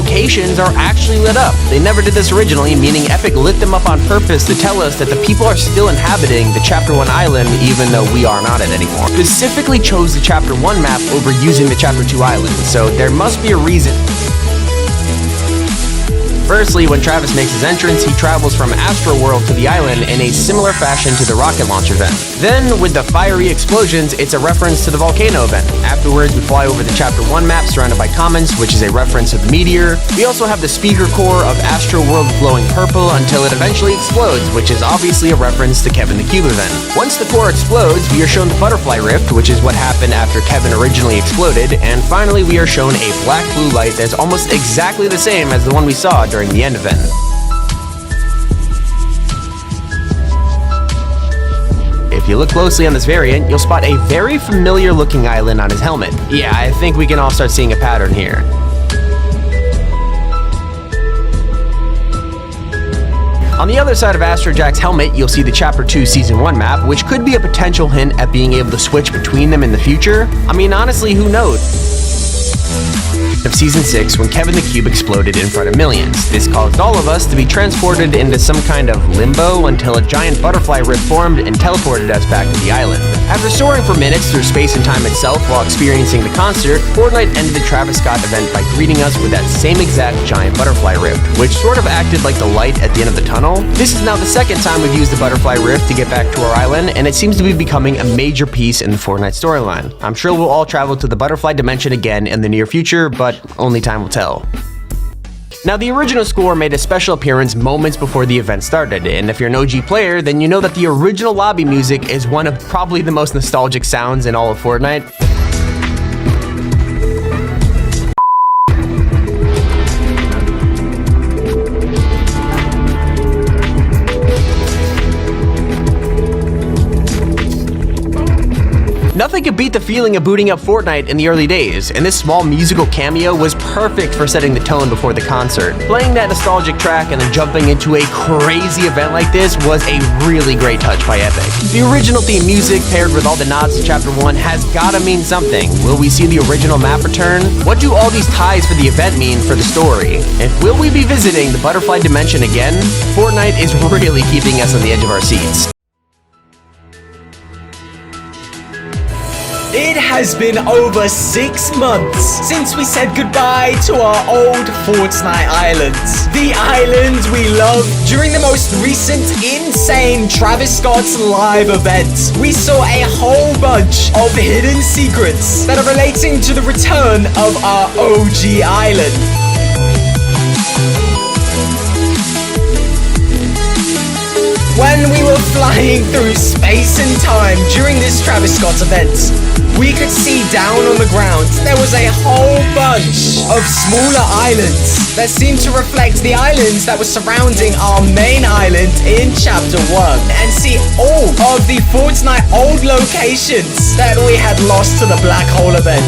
locations are actually lit up. They never did this originally, meaning Epic lit them up on purpose to tell us that the people are still inhabiting the Chapter 1 island even though we are not it anymore. Specifically chose the Chapter 1 map over using the Chapter 2 island, so there must be a reason. Firstly, when Travis makes his entrance, he travels from Astroworld to the island in a similar fashion to the rocket launch event. Then, with the fiery explosions, it's a reference to the volcano event. Afterwards, we fly over the Chapter 1 map surrounded by comets, which is a reference to the meteor. We also have the speaker core of Astroworld glowing purple until it eventually explodes, which is obviously a reference to Kevin the Cube event. Once the core explodes, we are shown the butterfly rift, which is what happened after Kevin originally exploded, and finally we are shown a black blue light that's almost exactly the same as the one we saw during the end event. If you look closely on this variant, you'll spot a very familiar looking island on his helmet. Yeah, I think we can all start seeing a pattern here. On the other side of Astrojack's helmet, you'll see the Chapter 2 Season 1 map, which could be a potential hint at being able to switch between them in the future. I mean, honestly, who knows? Of Season 6 when Kevin the Cube exploded in front of millions. This caused all of us to be transported into some kind of limbo until a giant butterfly rift formed and teleported us back to the island. After soaring for minutes through space and time itself while experiencing the concert, Fortnite ended the Travis Scott event by greeting us with that same exact giant butterfly rift, which sort of acted like the light at the end of the tunnel. This is now the second time we've used the butterfly rift to get back to our island, and it seems to be becoming a major piece in the Fortnite storyline. I'm sure we'll all travel to the butterfly dimension again in the near future, but only time will tell. Now, the original score made a special appearance moments before the event started, and if you're an OG player, then you know that the original lobby music is one of probably the most nostalgic sounds in all of Fortnite. Nothing could beat the feeling of booting up Fortnite in the early days, and this small musical cameo was perfect for setting the tone before the concert. Playing that nostalgic track and then jumping into a crazy event like this was a really great touch by Epic. The original theme music paired with all the nods to Chapter 1 has gotta mean something. Will we see the original map return? What do all these ties for the event mean for the story? And will we be visiting the Butterfly Dimension again? Fortnite is really keeping us on the edge of our seats. It has been over 6 months since we said goodbye to our old Fortnite islands. The islands we loved during the most recent insane Travis Scott's live event. We saw a whole bunch of hidden secrets that are relating to the return of our OG island. When we were flying through space and time during this Travis Scott event, we could see down on the ground there was a whole bunch of smaller islands that seemed to reflect the islands that were surrounding our main island in Chapter 1, and see all of the Fortnite old locations that we had lost to the Black Hole event.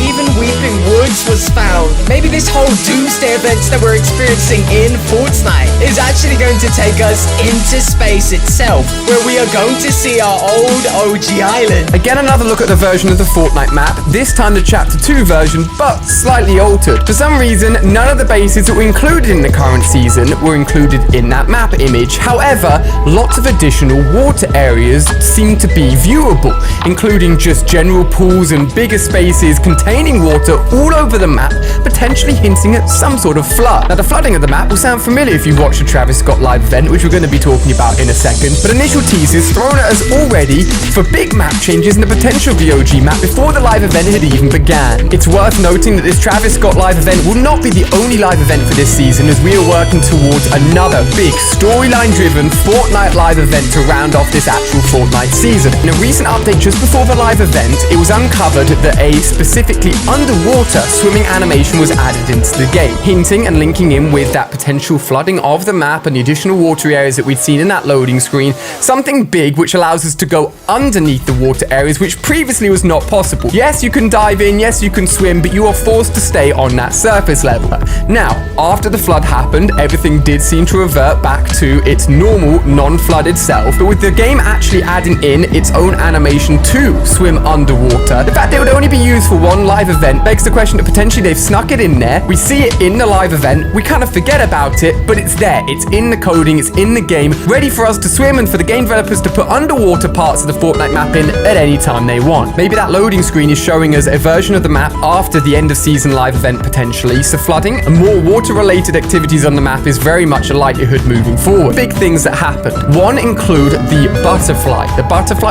Even Weeping Woods was found. Maybe this whole Doomsday event that we're experiencing in Fortnite is actually going to take us into space itself, where we are going to see our old OG island. Again, another look at the version of the Fortnite map, this time the Chapter 2 version, but slightly altered. For some reason, none of the bases that were included in the current season were included in that map image. However, lots of additional water areas seem to be viewable, including just general pools and bigger spaces containing water all over the map, potentially hinting at some sort of flood. Now, the flooding of the map will sound familiar if you've watched the Travis Scott live event, which we're going to be talking about in a second, but initial teasers thrown at us already for big map changes in the potential of the OG map before the live event had even began. It's worth noting that this Travis Scott live event will not be the only live event for this season, as we are working towards another big storyline-driven Fortnite live event to round off this actual Fortnite season. In a recent update just before the live event, it was uncovered that a specifically underwater swimming animation was added into the game, hinting and linking in with that potential flooding of the map and the additional water areas that we'd seen in that loading screen screen, something big which allows us to go underneath the water areas, which previously was not possible. Yes, you can dive in, yes, you can swim, but you are forced to stay on that surface level. Now, after the flood happened, everything did seem to revert back to its normal, non-flooded self, but with the game actually adding in its own animation to swim underwater, the fact that it would only be used for one live event begs the question that potentially they've snuck it in there. We see it in the live event, we kind of forget about it, but it's there, it's in the coding, it's in the game, ready for us to swim and for the game developers to put underwater parts of the Fortnite map in at any time they want. Maybe that loading screen is showing us a version of the map after the end of season live event potentially, so flooding and more water related activities on the map is very much a likelihood moving forward. Big things that happened. One include the butterfly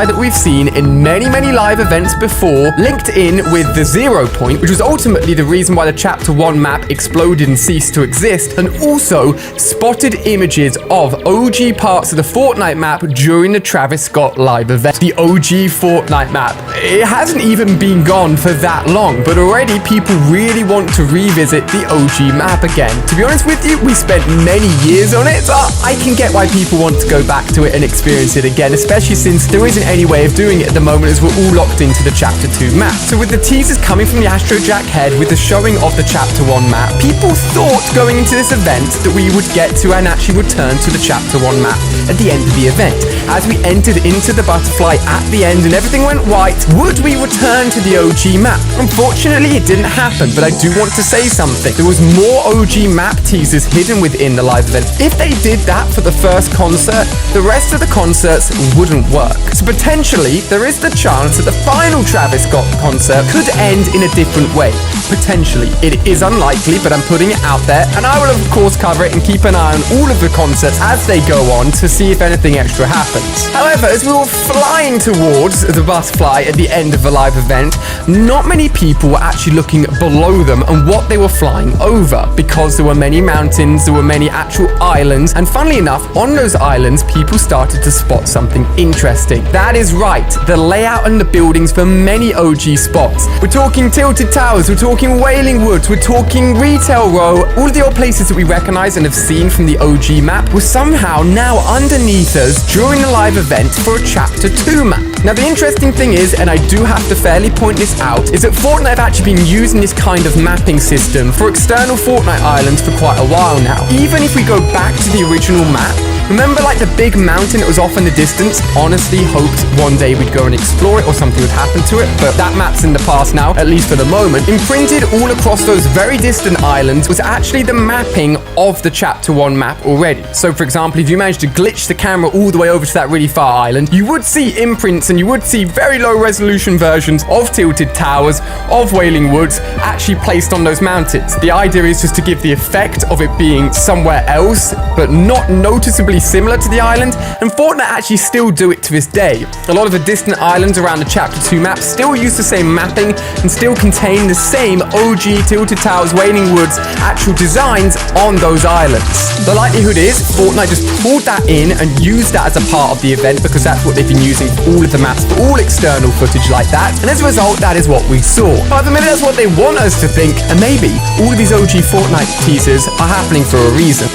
that we've seen in many live events before, linked in with the 0 point, which was ultimately the reason why the chapter 1 map exploded and ceased to exist, and also spotted images of OG parts of the Fortnite map during the Travis Scott live event. The OG Fortnite map. It hasn't even been gone for that long, but already people really want to revisit the OG map again. To be honest with you, we spent many years on it, but I can get why people want to go back to it and experience it again, especially since there isn't any way of doing it at the moment as we're all locked into the Chapter 2 map. So with the teasers coming from the Astrojack head with the showing of the Chapter 1 map, people thought going into this event that we would get to and actually return to the Chapter 1 map at the end of the event. As we entered into the butterfly at the end and everything went white, would we return to the OG map? Unfortunately, it didn't happen, but I do want to say something. There was more OG map teasers hidden within the live event. If they did that for the first concert, the rest of the concerts wouldn't work. So potentially, there is the chance that the final Travis Scott concert could end in a different way. Potentially. It is unlikely, but I'm putting it out there, and I will of course cover it and keep an eye on all of the concerts as they go on to see if anything extra happens. However, as we were flying towards the butterfly at the end of the live event, not many people were actually looking below them and what they were flying over, because there were many mountains, there were many actual islands, and funnily enough, on those islands, people started to spot something interesting. That is right, the layout and the buildings for many OG spots. We're talking Tilted Towers, we're talking Wailing Woods, we're talking Retail Row, all of the old places that we recognize and have seen from the OG map were somehow now underneath us during the live event for a Chapter 2 map. Now the interesting thing is, and I do have to fairly point this out, is that Fortnite have actually been using this kind of mapping system for external Fortnite islands for quite a while now. Even if we go back to the original map, remember like the big mountain that was off in the distance? Honestly hoped one day we'd go and explore it or something would happen to it, but that map's in the past now, at least for the moment. Imprinted all across those very distant islands was actually the mapping of the Chapter 1 map already. So for example, if you managed to glitch the camera all the way over to that really far island, you would see imprints and you would see very low resolution versions of Tilted Towers, of Wailing Woods, actually placed on those mountains. The idea is just to give the effect of it being somewhere else, but not noticeably similar to the island, and Fortnite actually still do it to this day. A lot of the distant islands around the Chapter 2 map still use the same mapping and still contain the same OG Tilted Towers, Wailing Woods actual designs on those islands. The likelihood is Fortnite just pulled that in and used that as a part of the event because that's what they've been using for all of the maps, for all external footage like that, and as a result that is what we saw. However, maybe that's what they want us to think, and maybe all of these OG Fortnite teasers are happening for a reason.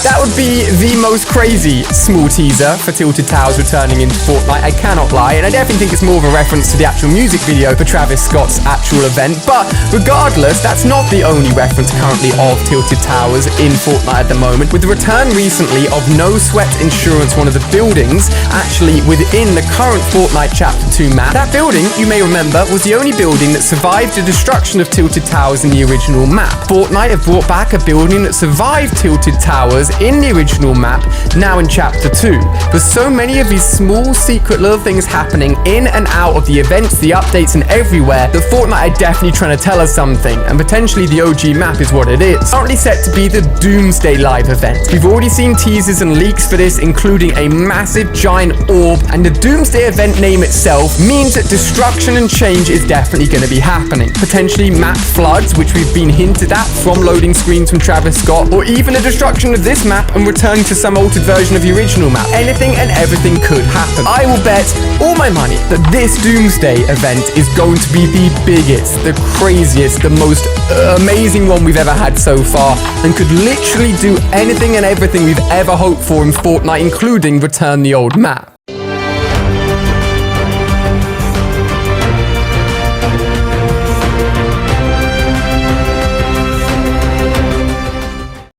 That would be the most crazy small teaser for Tilted Towers returning into Fortnite, I cannot lie, and I definitely think it's more of a reference to the actual music video for Travis Scott's actual event, but regardless, that's not the only reference currently of Tilted Towers in Fortnite at the moment. With the return recently of No Sweat Insurance, one of the buildings actually within the current Fortnite Chapter 2 map, that building, you may remember, was the only building that survived the destruction of Tilted Towers in the original map. Fortnite have brought back a building that survived Tilted Towers in the original map, now in Chapter 2. There's so many of these small secret little things happening in and out of the events, the updates, and everywhere that Fortnite are definitely trying to tell us something, and potentially the OG map is what it is. Currently set to be the Doomsday live event. We've already seen teasers and leaks for this, including a massive giant orb, and the Doomsday event name itself means that destruction and change is definitely going to be happening. Potentially map floods, which we've been hinted at from loading screens from Travis Scott, or even the destruction of this map map and returning to some altered version of the original map. Anything and everything could happen. I will bet all my money that this Doomsday event is going to be the biggest, the craziest, the most amazing one we've ever had so far, and could literally do anything and everything we've ever hoped for in Fortnite, including return the old map.